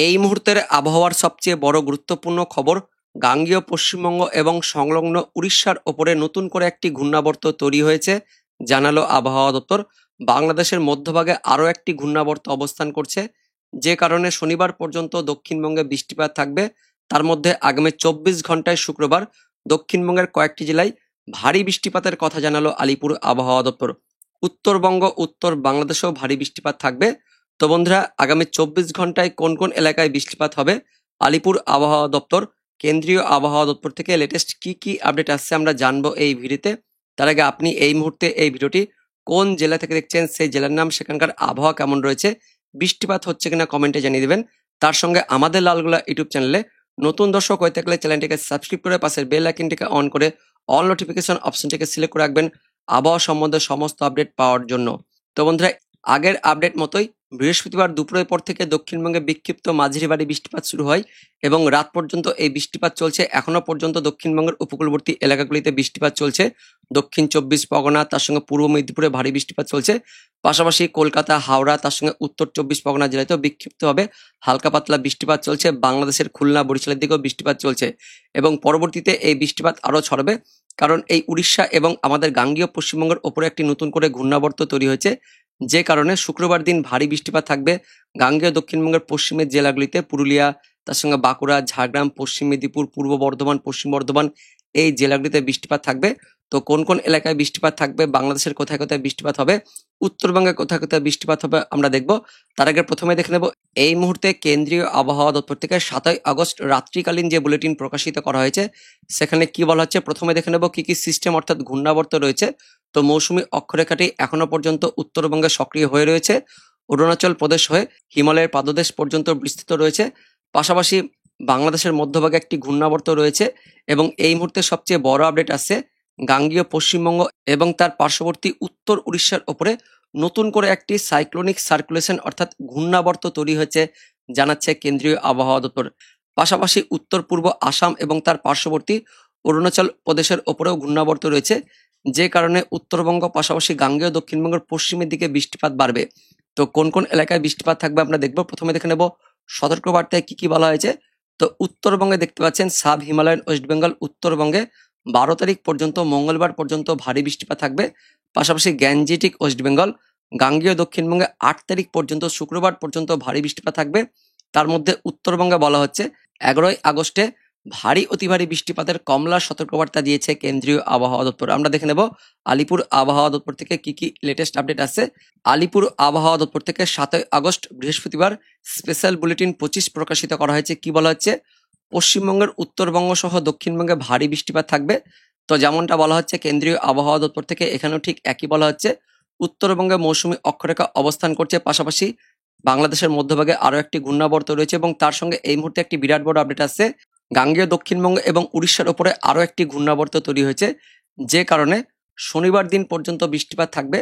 এই মুহূর্তের আবহাওয়ার সবচেয়ে বড় গুরুত্বপূর্ণ খবর, গাঙ্গেয় পশ্চিমবঙ্গ এবং সংলগ্ন উড়িষ্যার ওপরে নতুন করে একটি ঘূর্ণাবর্ত তৈরি হয়েছে, জানালো আবহাওয়া দপ্তর। বাংলাদেশের মধ্যভাগে আরও একটি ঘূর্ণাবর্ত অবস্থান করছে, যে কারণে শনিবার পর্যন্ত দক্ষিণবঙ্গে বৃষ্টিপাত থাকবে। তার মধ্যে আগামী 24 ঘন্টায় শুক্রবার দক্ষিণবঙ্গের কয়েকটি জেলায় ভারী বৃষ্টিপাতের কথা জানালো আলিপুর আবহাওয়া দপ্তর। উত্তরবঙ্গ, উত্তর বাংলাদেশেও ভারী বৃষ্টিপাত থাকবে। তো বন্ধুরা, আগামী 24 ঘন্টায় কোন কোন এলাকায় বৃষ্টিপাত হবে, আলিপুর আবহাওয়া দপ্তর, কেন্দ্রীয় আবহাওয়া দপ্তর থেকে লেটেস্ট কি কি আপডেট আসছে আমরা জানবো এই ভিডিওতে। তার আগে আপনি এই মুহূর্তে এই ভিডিওটি কোন জেলা থেকে দেখছেন, সেই জেলার নাম, সেখানকার আবহাওয়া কেমন রয়েছে, বৃষ্টিপাত হচ্ছে কিনা কমেন্টে জানিয়ে দেবেন। তার সঙ্গে আমাদের লালগোলা ইউটিউব চ্যানেলে নতুন দর্শক হয়ে থাকলে চ্যানেলটিকে সাবস্ক্রাইব করে পাশের বেল আইকনটিকে অন করে অল নোটিফিকেশন অপশনটিকে সিলেক্ট করে রাখবেন আবহাওয়া সম্বন্ধে সমস্ত আপডেট পাওয়ার জন্য। তো বন্ধুরা, আগের আপডেট মতোই বৃহস্পতিবার দুপুরের পর থেকে দক্ষিণবঙ্গে বিক্ষিপ্ত মাঝারি ভারী বৃষ্টিপাত শুরু হয় এবং রাত পর্যন্ত এই বৃষ্টিপাত চলছে। এখনো পর্যন্ত দক্ষিণবঙ্গের উপকূলবর্তী এলাকাগুলিতে বৃষ্টিপাত চলছে। দক্ষিণ 24 পরগনা, তার সঙ্গে পূর্ব মেদিনীপুরে ভারী বৃষ্টিপাত চলছে। পাশাপাশি কলকাতা, হাওড়া, তার সঙ্গে উত্তর 24 পরগনা জেলাতেও বিক্ষিপ্তভাবে হালকা পাতলা বৃষ্টিপাত চলছে। বাংলাদেশের খুলনা, বরিশালের দিকেও বৃষ্টিপাত চলছে এবং পরবর্তীতে এই বৃষ্টিপাত আরও ছড়াবে, কারণ এই উড়িষ্যা এবং আমাদের গাঙ্গেয় পশ্চিমবঙ্গের ওপরে একটি নতুন করে ঘূর্ণাবর্ত তৈরি হয়েছে, যে কারণে শুক্রবার দিন ভারী বৃষ্টিপাত থাকবে গাঙ্গেয় দক্ষিণবঙ্গের পশ্চিমের জেলাগুলিতে। পুরুলিয়া, তার সঙ্গে বাঁকুড়া, ঝাড়গ্রাম, পশ্চিম মেদিনীপুর, পূর্ব বর্ধমান, পশ্চিম বর্ধমান, এই জেলাগুলিতে বৃষ্টিপাত থাকবে। তো কোন কোন এলাকায় বৃষ্টিপাত থাকবে, বাংলাদেশের কোথায় কোথায় বৃষ্টিপাত হবে, উত্তরবঙ্গে কোথায় কোথায় বৃষ্টিপাত হবে আমরা দেখব। তার আগে প্রথমে দেখে নেব এই মুহূর্তে কেন্দ্রীয় আবহাওয়া দপ্তর থেকে 7ই আগস্ট রাত্রিকালীন যে বুলেটিন প্রকাশিত করা হয়েছে, সেখানে কি বলা হচ্ছে প্রথমে দেখে নেব কি কি সিস্টেম অর্থাৎ ঘূর্ণাবর্ত রয়েছে। তো মৌসুমী অক্ষরেখাটি এখনো পর্যন্ত উত্তরবঙ্গে সক্রিয় হয়ে রয়েছে, অরুণাচল প্রদেশ হয়ে হিমালয়ের পাদদেশ পর্যন্ত বিস্তৃত রয়েছে। পাশাপাশি বাংলাদেশের মধ্যভাগে একটি ঘূর্ণাবর্ত রয়েছে এবং এই মুহূর্তে সবচেয়ে বড় আপডেট আসছে, গাঙ্গেয় পশ্চিমবঙ্গ এবং তার পার্শ্ববর্তী উত্তর উড়িষ্যার ওপরে নতুন করে একটি সাইক্লোনিক সার্কুলেশন অর্থাৎ ঘূর্ণাবর্ত তৈরি হয়েছে, জানাচ্ছে কেন্দ্রীয় আবহাওয়া দপ্তর। পাশাপাশি উত্তর পূর্ব আসাম এবং তার পার্শ্ববর্তী অরুণাচল প্রদেশের ওপরেও ঘূর্ণাবর্ত রয়েছে, যে কারণে উত্তরবঙ্গ পাশাপাশি গাঙ্গেয় দক্ষিণবঙ্গের পশ্চিমের দিকে বৃষ্টিপাত বাড়বে। তো কোন কোন এলাকায় বৃষ্টিপাত থাকবে আমরা দেখব। প্রথমে দেখে নেব সতর্কবার্তায় কি কি বলা হয়েছে। তো উত্তরবঙ্গে দেখতে পাচ্ছেন সাব হিমালয়ান ওয়েস্ট বেঙ্গল উত্তরবঙ্গে 12 তারিখ পর্যন্ত, মঙ্গলবার পর্যন্ত ভারী বৃষ্টিপাত থাকবে। পাশাপাশি গ্যাঞ্জেটিক ওয়েস্ট বেঙ্গল, গাঙ্গেয় দক্ষিণবঙ্গে 8 তারিখ পর্যন্ত, শুক্রবার পর্যন্ত ভারী বৃষ্টিপাত থাকবে। তার মধ্যে উত্তরবঙ্গে বলা হচ্ছে 11ই আগস্টে ভারী অতি ভারী বৃষ্টিপাতের কমলা সতর্কবার্তা দিয়েছে কেন্দ্রীয় আবহাওয়া দপ্তর। আমরা দেখে নেব আলিপুর আবহাওয়া দপ্তর থেকে কি কি লেটেস্ট আপডেট আছে। আলিপুর আবহাওয়া দপ্তর থেকে 7ই আগস্ট বৃহস্পতিবার স্পেশাল বুলেটিন 25 প্রকাশিত করা হয়েছে। কি বলা হচ্ছে, পশ্চিমবঙ্গের উত্তরবঙ্গ সহ দক্ষিণবঙ্গে ভারী বৃষ্টিপাত থাকবে। তো যেমনটা বলা হচ্ছে কেন্দ্রীয় আবহাওয়া দপ্তর থেকে, এখানেও ঠিক একই বলা হচ্ছে। উত্তরবঙ্গে মৌসুমী অক্ষরেখা অবস্থান করছে, পাশাপাশি বাংলাদেশের মধ্যভাগে আরও একটি ঘূর্ণাবর্ত রয়েছে এবং তার সঙ্গে এই মুহূর্তে একটি বিরাট বড় আপডেট আসছে, গাঙ্গেয় দক্ষিণবঙ্গ এবং উড়িষ্যার ওপরে আরও একটি ঘূর্ণাবর্ত তৈরি হয়েছে, যে কারণে শনিবার দিন পর্যন্ত বৃষ্টিপাত থাকবে।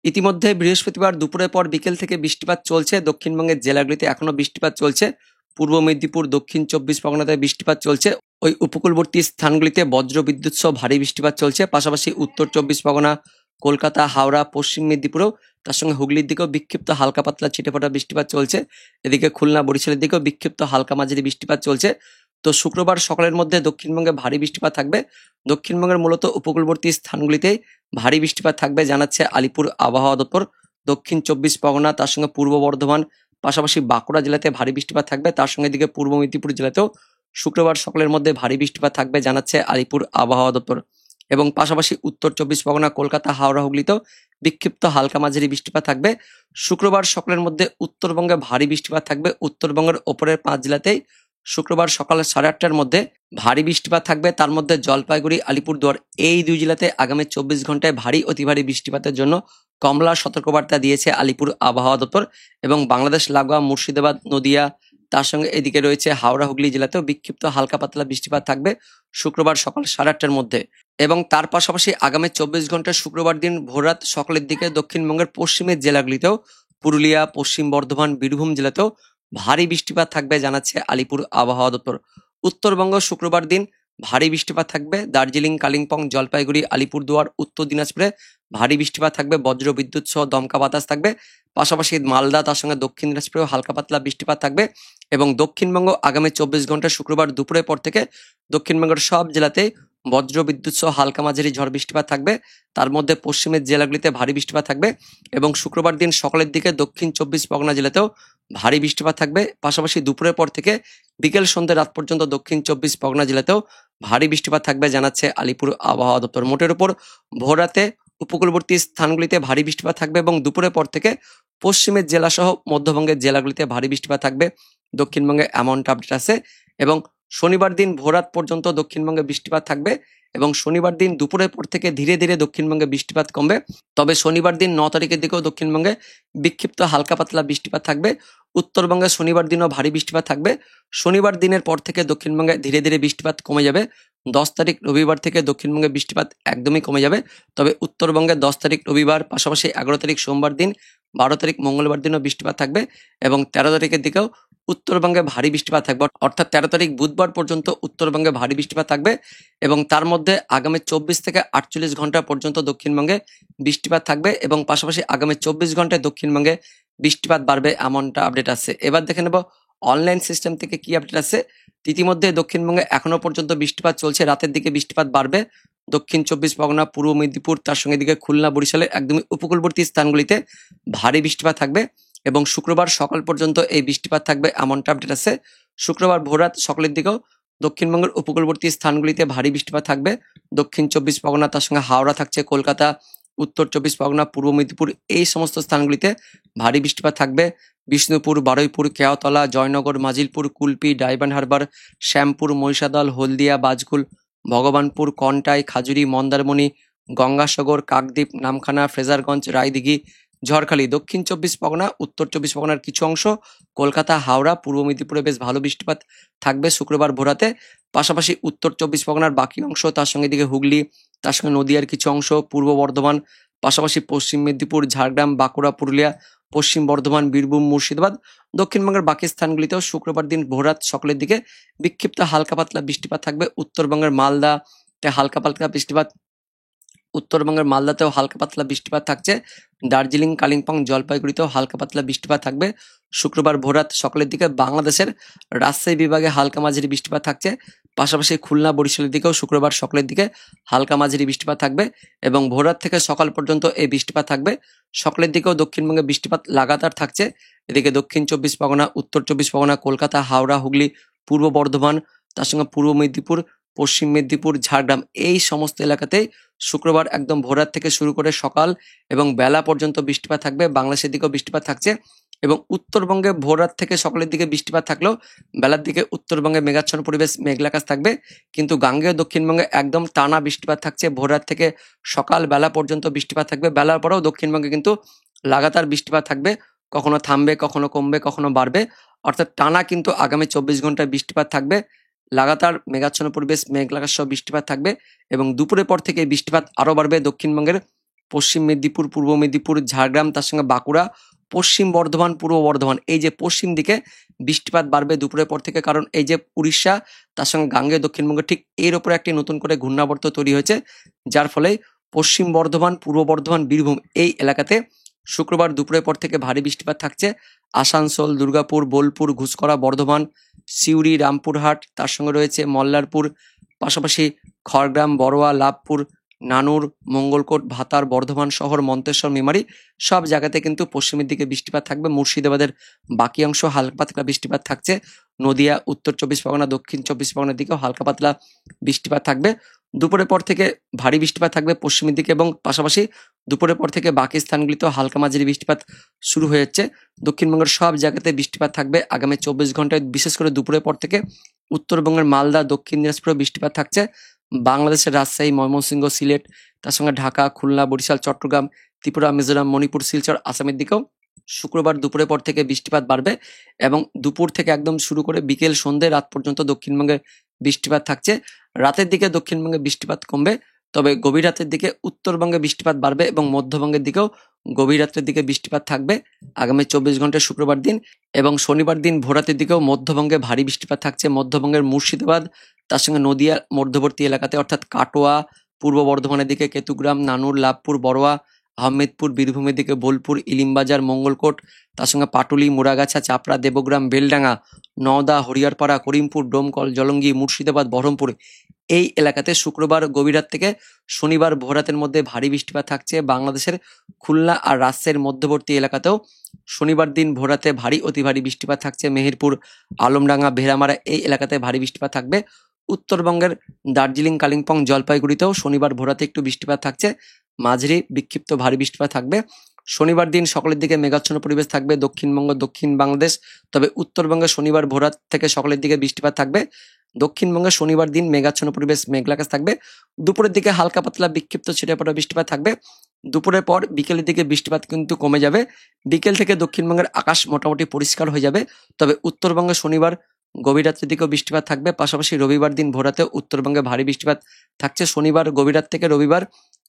ইতিমধ্যে বৃহস্পতিবার দুপুরের পর বিকেল থেকে বৃষ্টিপাত চলছে, দক্ষিণবঙ্গের জেলাগুলিতে এখনো বৃষ্টিপাত চলছে। পূর্ব মেদিনীপুর, দক্ষিণ 24 পরগনাতে বৃষ্টিপাত চলছে। ওই উপকূলবর্তী স্থানগুলিতে বজ্র বিদ্যুৎ সহ ভারী বৃষ্টিপাত চলছে। পাশাপাশি উত্তর 24 পরগনা, কলকাতা, হাওড়া, পশ্চিম মেদিনীপুরেও, তার সঙ্গে হুগলির দিকেও বিক্ষিপ্ত হালকা পাতলা ছিটেফোঁটা বৃষ্টিপাত চলছে। এদিকে খুলনা, বরিশালের দিকেও বিক্ষিপ্ত হালকা মাঝারি বৃষ্টিপাত চলছে। তো শুক্রবার সকালের মধ্যে দক্ষিণবঙ্গে ভারী বৃষ্টিপাত থাকবে। দক্ষিণবঙ্গের মূলত উপকূলবর্তী স্থানগুলিতেই ভারী বৃষ্টিপাত থাকবে, জানাচ্ছে আলিপুর আবহাওয়া দপ্তর। দক্ষিণ 24 পরগনা, তার সঙ্গে পূর্ব বর্ধমান, পাশাপাশি বাঁকুড়া জেলাতে ভারী বৃষ্টিপাত থাকবে। তার সঙ্গে দিকে পূর্ব মেদিনীপুর জেলাতেও শুক্রবার সকালের মধ্যে ভারী বৃষ্টিপাত থাকবে, জানাচ্ছে আলিপুর আবহাওয়া দপ্তর। এবং পাশাপাশি উত্তর 24 পরগনা, কলকাতা, হাওড়া, হুগলিতেও বিক্ষিপ্ত হালকা মাঝারি বৃষ্টিপাত থাকবে। শুক্রবার সকালের মধ্যে উত্তরবঙ্গে ভারী বৃষ্টিপাত থাকবে। উত্তরবঙ্গের ওপরের 5 জেলাতেই শুক্রবার সকাল 8:30টার মধ্যে ভারী বৃষ্টিপাত থাকবে। তার মধ্যে জলপাইগুড়ি, আলিপুরদুয়ার, এই 2 জেলাতে আগামী 24 ঘন্টায় ভারী অতি ভারী বৃষ্টিপাতের জন্য কমলা সতর্কবার্তা দিয়েছে আলিপুর আবহাওয়া দপ্তর। এবং বাংলাদেশ লাগোয়া মুর্শিদাবাদ, নদিয়া, তার সঙ্গে এদিকে রয়েছে হাওড়া, হুগলি জেলাতেও বিক্ষিপ্ত হালকা পাতলা বৃষ্টিপাত থাকবে শুক্রবার সকাল 8:30টার মধ্যে। এবং তার পাশাপাশি আগামী 24 ঘন্টায় শুক্রবার দিন ভোররাত সকালের দিকে দক্ষিণবঙ্গের পশ্চিমের জেলাগুলিতেও, পুরুলিয়া, পশ্চিম বর্ধমান, বীরভূম জেলাতেও ভারী বৃষ্টিপাত থাকবে, জানাচ্ছে আলিপুর আবহাওয়া দপ্তর। উত্তরবঙ্গ শুক্রবার দিন ভারী বৃষ্টিপাত থাকবে। দার্জিলিং, কালিম্পং, জলপাইগুড়ি, আলিপুরদুয়ার, উত্তর দিনাজপুরে ভারী বৃষ্টিপাত থাকবে, বজ্র বিদ্যুৎ সহ দমকা বাতাস থাকবে। পাশাপাশি মালদা, তার সঙ্গে দক্ষিণ দিনাজপুরেও হালকা পাতলা বৃষ্টিপাত থাকবে। এবং দক্ষিণবঙ্গ আগামী 24 ঘন্টা শুক্রবার দুপুরের পর থেকে দক্ষিণবঙ্গের সব জেলাতেই বজ্র বিদ্যুৎ সহ হালকা মাঝারি ঝড় বৃষ্টিপাত থাকবে। তার মধ্যে পশ্চিমের জেলাগুলিতে ভারী বৃষ্টিপাত থাকবে। এবং শুক্রবার দিন সকালের দিকে দক্ষিণ 24 পরগনা জেলাতেও ভারী বৃষ্টিপাত থাকবে। পাশাপাশি দুপুরের পর থেকে বিকেল সন্ধ্যে রাত পর্যন্ত দক্ষিণ 24 পরগনা জেলাতেও ভারী বৃষ্টিপাত থাকবে, জানাচ্ছে আলিপুর আবহাওয়া দপ্তর। মোটের উপর ভোররাতে উপকূলবর্তী স্থানগুলিতে ভারী বৃষ্টিপাত থাকবে এবং দুপুরের পর থেকে পশ্চিমের জেলা সহ মধ্যবঙ্গের জেলাগুলিতে ভারী বৃষ্টিপাত থাকবে, দক্ষিণবঙ্গে এমনটা আপডেট আছে। এবং শনিবার দিন ভোররাত পর্যন্ত দক্ষিণবঙ্গে বৃষ্টিপাত থাকবে এবং শনিবার দিন দুপুরের পর থেকে ধীরে ধীরে দক্ষিণবঙ্গে বৃষ্টিপাত কমবে। তবে শনিবার দিন 9 তারিখের দিকেও দক্ষিণবঙ্গে বিক্ষিপ্ত হালকা পাতলা বৃষ্টিপাত থাকবে। উত্তরবঙ্গে শনিবার দিনও ভারী বৃষ্টিপাত থাকবে। শনিবার দিনের পর থেকে দক্ষিণবঙ্গে ধীরে ধীরে বৃষ্টিপাত কমে যাবে। 10 তারিখ রবিবার থেকে দক্ষিণবঙ্গে বৃষ্টিপাত একদমই কমে যাবে। তবে উত্তরবঙ্গে 10 তারিখ রবিবার, পাশাপাশি 11 তারিখ সোমবার দিন, 12 তারিখ মঙ্গলবার দিনও বৃষ্টিপাত থাকবে। এবং 13 তারিখের দিকেও উত্তরবঙ্গে ভারী বৃষ্টিপাত থাকবে, অর্থাৎ 13 তারিখ বুধবার পর্যন্ত উত্তরবঙ্গে ভারী বৃষ্টিপাত থাকবে। এবং তার মধ্যে আগামী 24 থেকে 48 ঘন্টা পর্যন্ত দক্ষিণবঙ্গে বৃষ্টিপাত থাকবে এবং পাশাপাশি আগামী 24 ঘন্টায় দক্ষিণবঙ্গে বৃষ্টিপাত বাড়বে, এমনটা আপডেট আছে। এবার দেখে নেব অনলাইন সিস্টেম থেকে কি আপডেট আছে। ইতিমধ্যে দক্ষিণবঙ্গে এখনো পর্যন্ত বৃষ্টিপাত চলছে, রাতের দিকে বৃষ্টিপাত বাড়বে। দক্ষিণ 24 পরগনা, পূর্ব মেদিনীপুর, তার সঙ্গে দিকে খুলনা, বরিশালের একদমই উপকূলবর্তী স্থানগুলিতে ভারী বৃষ্টিপাত থাকবে এবং শুক্রবার সকাল পর্যন্ত এই বৃষ্টিপাত থাকবে, এমনটা আপডেট আছে। শুক্রবার ভোররাত সকালের দিকেও দক্ষিণবঙ্গের উপকূলবর্তী স্থানগুলিতে ভারী বৃষ্টিপাত থাকবে। দক্ষিণ 24 পরগনা, তার সঙ্গে হাওড়া থাকছে, কলকাতা, উত্তর 24 পরগনা, পূর্ব মেদিনীপুর, এই সমস্ত স্থানগুলিতে ভারী বৃষ্টিপাত থাকবে। বিষ্ণুপুর, বারুইপুর, কেওতলা, জয়নগর, মাজিলপুর, কুলপি, ডায়মন্ড হারবার, শ্যামপুর, মহিষাদল, হলদিয়া, বাজকুল, ভগবানপুর, কন্টাই, খাজুরি, মন্দারমণি, গঙ্গাসাগর, কাকদ্বীপ, নামখানা, ফ্রেজারগঞ্জ, রায়দিঘি, ঝড়খালি, দক্ষিণ 24 পরগনা, উত্তর 24 পরগনার কিছু অংশ, কলকাতা, হাওড়া, পূর্ব মেদিনীপুরে বেশ ভালো বৃষ্টিপাত থাকবে শুক্রবার ভোরাতে। পাশাপাশি উত্তর 24 পরগনার বাকি অংশ, তার সঙ্গে দিকে হুগলি, তার সঙ্গে নদিয়ার কিছু অংশ, পূর্ব বর্ধমান, পাশাপাশি পশ্চিম মেদিনীপুর, ঝাড়গ্রাম, বাঁকুড়া, পুরুলিয়া, পশ্চিম বর্ধমান, বীরভূম, মুর্শিদাবাদ, দক্ষিণবঙ্গের বাকি স্থানগুলিতেও শুক্রবার দিন ভোররাত সকালের দিকে বিক্ষিপ্ত হালকা পাতলা বৃষ্টিপাত থাকবে। উত্তরবঙ্গের মালদাতে হালকা পাতলা বৃষ্টিপাত, উত্তরবঙ্গের মালদাতেও হালকা পাতলা বৃষ্টিপাত থাকছে। দার্জিলিং, কালিম্পং, জলপাইগুড়িতেও হালকা পাতলা বৃষ্টিপাত থাকবে শুক্রবার ভোররাত সকালের দিকে। বাংলাদেশের রাজশাহী বিভাগে হালকা মাঝারি বৃষ্টিপাত থাকছে। পাশাপাশি খুলনা, বরিশালের দিকেও শুক্রবার সকালের দিকে হালকা মাঝারি বৃষ্টিপাত থাকবে এবং ভোররাত থেকে সকাল পর্যন্ত এই বৃষ্টিপাত থাকবে। সকালের দিকেও দক্ষিণবঙ্গে বৃষ্টিপাত লাগাতার থাকছে। এদিকে দক্ষিণ 24 পরগনা, উত্তর 24 পরগনা, কলকাতা, হাওড়া, হুগলি, পূর্ব বর্ধমান, তার সঙ্গে পূর্ব মেদিনীপুর, পশ্চিম মেদিনীপুর, ঝাড়গ্রাম, এই সমস্ত এলাকাতেই শুক্রবার একদম ভোররাত থেকে শুরু করে সকাল এবং বেলা পর্যন্ত বৃষ্টিপাত থাকবে। বাংলাদেশের দিকেও বৃষ্টিপাত থাকছে এবং উত্তরবঙ্গে ভোররাত থেকে সকালের দিকে বৃষ্টিপাত থাকলেও বেলার দিকে উত্তরবঙ্গে মেঘাচ্ছন্ন পরিবেশ, মেঘলা আকাশ থাকবে। কিন্তু গাঙ্গেয় দক্ষিণবঙ্গে একদম টানা বৃষ্টিপাত থাকছে, ভোররাত থেকে সকাল বেলা পর্যন্ত বৃষ্টিপাত থাকবে। বেলার পরেও দক্ষিণবঙ্গে কিন্তু লাগাতার বৃষ্টিপাত থাকবে, কখনো থামবে, কখনো কমবে, কখনো বাড়বে, অর্থাৎ টানা কিন্তু আগামী 24 ঘন্টায় বৃষ্টিপাত থাকবে। লাগাতার মেঘাচ্ছন্ন পরিবেশ, মেঘলা আকাশ সহ বৃষ্টিপাত থাকবে এবং দুপুরের পর থেকে এই বৃষ্টিপাত আরও বাড়বে। দক্ষিণবঙ্গের পশ্চিম মেদিনীপুর, পূর্ব মেদিনীপুর, ঝাড়গ্রাম, তার সঙ্গে বাঁকুড়া, পশ্চিম বর্ধমান, পূর্ব বর্ধমান, এই যে পশ্চিম দিকে বৃষ্টিপাত বাড়বে দুপুরের পর থেকে, কারণ এই যে উড়িষ্যা, তার সঙ্গে গাঙ্গেয় দক্ষিণবঙ্গ, ঠিক এর ওপরে একটি নতুন করে ঘূর্ণাবর্ত তৈরি হয়েছে, যার ফলে পশ্চিম বর্ধমান, পূর্ব বর্ধমান, বীরভূম, এই এলাকাতে শুক্রবার দুপুরের পর থেকে ভারী বৃষ্টিপাত থাকছে। আসানসোল, দুর্গাপুর, বোলপুর, ঘুষকরা, বর্ধমান, সিউড়ি, রামপুরহাট, তার সঙ্গে রয়েছে মল্লারপুর, পাশাপাশি খড়গ্রাম, বড়োয়া, লাভপুর, নানুর, মঙ্গলকোট, ভাতার, বর্ধমান শহর, মন্তেশ্বর, মেমারি, সব জায়গাতে কিন্তু পশ্চিমের দিকে বৃষ্টিপাত থাকবে। মুর্শিদাবাদের বাকি অংশ হালকা পাতলা বৃষ্টিপাত থাকছে। নদিয়া, উত্তর 24 পরগনা, দক্ষিণ 24 পরগনার দিকেও হালকা পাতলা বৃষ্টিপাত থাকবে। দুপুরের পর থেকে ভারী বৃষ্টিপাত থাকবে পশ্চিমের দিকে এবং পাশাপাশি দুপুরের পর থেকে বাকি স্থানগুলিতেও হালকা মাঝারি বৃষ্টিপাত শুরু হয়ে যাচ্ছে। দক্ষিণবঙ্গের সব জায়গাতে বৃষ্টিপাত থাকবে আগামী 24 ঘন্টায়, বিশেষ করে দুপুরের পর থেকে উত্তরবঙ্গের মালদা, দক্ষিণ দিনাজপুরে বৃষ্টিপাত থাকছে। বাংলাদেশের রাজশাহী, ময়মনসিংহ, সিলেট, তার সঙ্গে ঢাকা, খুলনা, বরিশাল, চট্টগ্রাম, ত্রিপুরা, মিজোরাম, মণিপুর, শিলচর, আসামের দিকেও শুক্রবার দুপুরের পর থেকে বৃষ্টিপাত বাড়বে এবং দুপুর থেকে একদম শুরু করে বিকেল সন্ধ্যে রাত পর্যন্ত দক্ষিণবঙ্গে বৃষ্টিপাত থাকছে। রাতের দিকে দক্ষিণবঙ্গে বৃষ্টিপাত কমবে। তবে গভীর রাতের দিকে উত্তরবঙ্গে বৃষ্টিপাত বাড়বে এবং মধ্যবঙ্গের দিকেও গভীর রাতের দিকে বৃষ্টিপাত থাকবে আগামী 24 ঘন্টায় শুক্রবার দিন। এবং শনিবার দিন ভোরাতের দিকেও মধ্যবঙ্গে ভারী বৃষ্টিপাত থাকছে। মধ্যবঙ্গের মুর্শিদাবাদ, তার সঙ্গে নদিয়া মধ্যবর্তী এলাকাতে অর্থাৎ কাটোয়া, পূর্ব বর্ধমানের দিকে কেতুগ্রাম, নানুর, লাভপুর, বড়োয়া, আহমেদপুর, বীরভূমের দিকে বোলপুর, ইলিমবাজার, মঙ্গলকোট, তার সঙ্গে পাটুলি, মুরাগাছা, চাপড়া, দেবগ্রাম, বেলডাঙ্গা, নওদা, হরিহরপাড়া, করিমপুর, ডোমকল, জলঙ্গি, মুর্শিদাবাদ, বহরমপুর এই এলাকাতে শুক্রবার গভীর রাত থেকে শনিবার ভোররাতের মধ্যে ভারী বৃষ্টিপাত থাকছে। বাংলাদেশের খুলনা আর রাজশাহীর মধ্যবর্তী এলাকাতেও শনিবার দিন ভোররাতে ভারী অতি ভারী বৃষ্টিপাত থাকছে। মেহেরপুর, আলমডাঙ্গা, ভেড়ামারা এই এলাকাতে ভারী বৃষ্টিপাত থাকবে। উত্তরবঙ্গের দার্জিলিং, কালিম্পং, জলপাইগুড়িতেও শনিবার ভোররাতে একটু বৃষ্টিপাত থাকছে, মাঝারি বিক্ষিপ্ত ভারী বৃষ্টিপাত থাকবে। শনিবার দিন সকালের দিকে মেঘাচ্ছন্ন পরিবেশ থাকবে দক্ষিণবঙ্গ, দক্ষিণ বাংলাদেশ। তবে উত্তরবঙ্গে শনিবার ভোররাত থেকে সকালের দিকে বৃষ্টিপাত থাকবে। দক্ষিণবঙ্গে শনিবার দিন মেঘাচ্ছন্ন পরিবেশ, মেঘলা আকাশ থাকবে। দুপুরের দিকে হালকা পাতলা বিক্ষিপ্ত ছিটেফোঁটা বৃষ্টিপাত থাকবে। দুপুরের পর বিকেলের দিকে বৃষ্টিপাত কিন্তু কমে যাবে। বিকেল থেকে দক্ষিণবঙ্গের আকাশ মোটামুটি পরিষ্কার হয়ে যাবে। তবে উত্তরবঙ্গে শনিবার গভীর রাতের দিকেও বৃষ্টিপাত থাকবে। পাশাপাশি রবিবার দিন ভোরাতে উত্তরবঙ্গে ভারী বৃষ্টিপাত থাকছে। শনিবার গভীর রাত থেকে রবিবার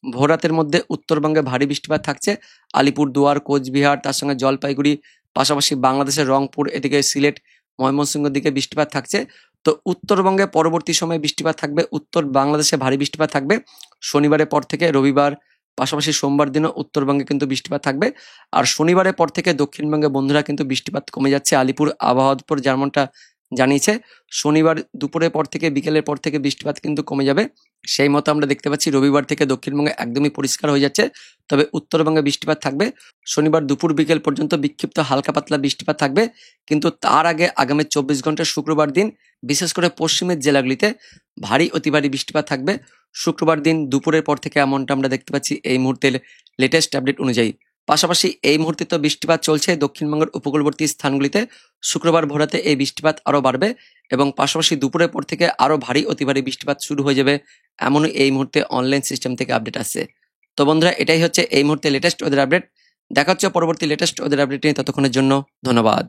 ভোরাতের মধ্যে উত্তরবঙ্গে ভারী বৃষ্টিপাত থাকছে। আলিপুরদুয়ার, কোচবিহার, তার সঙ্গে জলপাইগুড়ি, পাশাপাশি বাংলাদেশের রংপুর, এদিকে সিলেট, ময়মনসিংহের দিকে বৃষ্টিপাত থাকছে। তো উত্তরবঙ্গে পরবর্তী সময়ে বৃষ্টিপাত থাকবে, উত্তর বাংলাদেশে ভারী বৃষ্টিপাত থাকবে শনিবারের পর থেকে রবিবার, পাশাপাশি সোমবার দিনও উত্তরবঙ্গে কিন্তু বৃষ্টিপাত থাকবে। আর শনিবারের পর থেকে দক্ষিণবঙ্গে বন্ধুরা কিন্তু বৃষ্টিপাত কমে যাচ্ছে। আলিপুর আবহাওয়া দপ্তর যেমনটা জানিয়েছে, শনিবার দুপুরের পর থেকে বিকেলের পর থেকে বৃষ্টিপাত কিন্তু কমে যাবে। সেই মতো আমরা দেখতে পাচ্ছি রবিবার থেকে দক্ষিণবঙ্গে একদমই পরিষ্কার হয়ে যাচ্ছে। তবে উত্তরবঙ্গে বৃষ্টিপাত থাকবে শনিবার দুপুর বিকেল পর্যন্ত, বিক্ষিপ্ত হালকা পাতলা বৃষ্টিপাত থাকবে। কিন্তু তার আগে আগামী 24 ঘন্টা শুক্রবার দিন বিশেষ করে পশ্চিমের জেলাগুলিতে ভারী অতি ভারী বৃষ্টিপাত থাকবে শুক্রবার দিন দুপুরের পর থেকে, এমনটা আমরা দেখতে পাচ্ছি এই মুহূর্তের লেটেস্ট আপডেট অনুযায়ী। পাশাপাশি এই মুহূর্তে তো বৃষ্টিপাত চলছে দক্ষিণবঙ্গের উপকূলবর্তী স্থানগুলিতে। শুক্রবার ভোরাতে এই বৃষ্টিপাত আরও বাড়বে এবং পাশাপাশি দুপুরের পর থেকে আরও ভারী অতি ভারী বৃষ্টিপাত শুরু হয়ে যাবে, এমনই এই মুহূর্তে অনলাইন সিস্টেম থেকে আপডেট আসছে। তো বন্ধুরা, এটাই হচ্ছে এই মুহূর্তে লেটেস্ট ওয়েদার আপডেট। দেখা হচ্ছে পরবর্তী লেটেস্ট ওয়েদার আপডেট নিয়ে, ততক্ষণের জন্য ধন্যবাদ।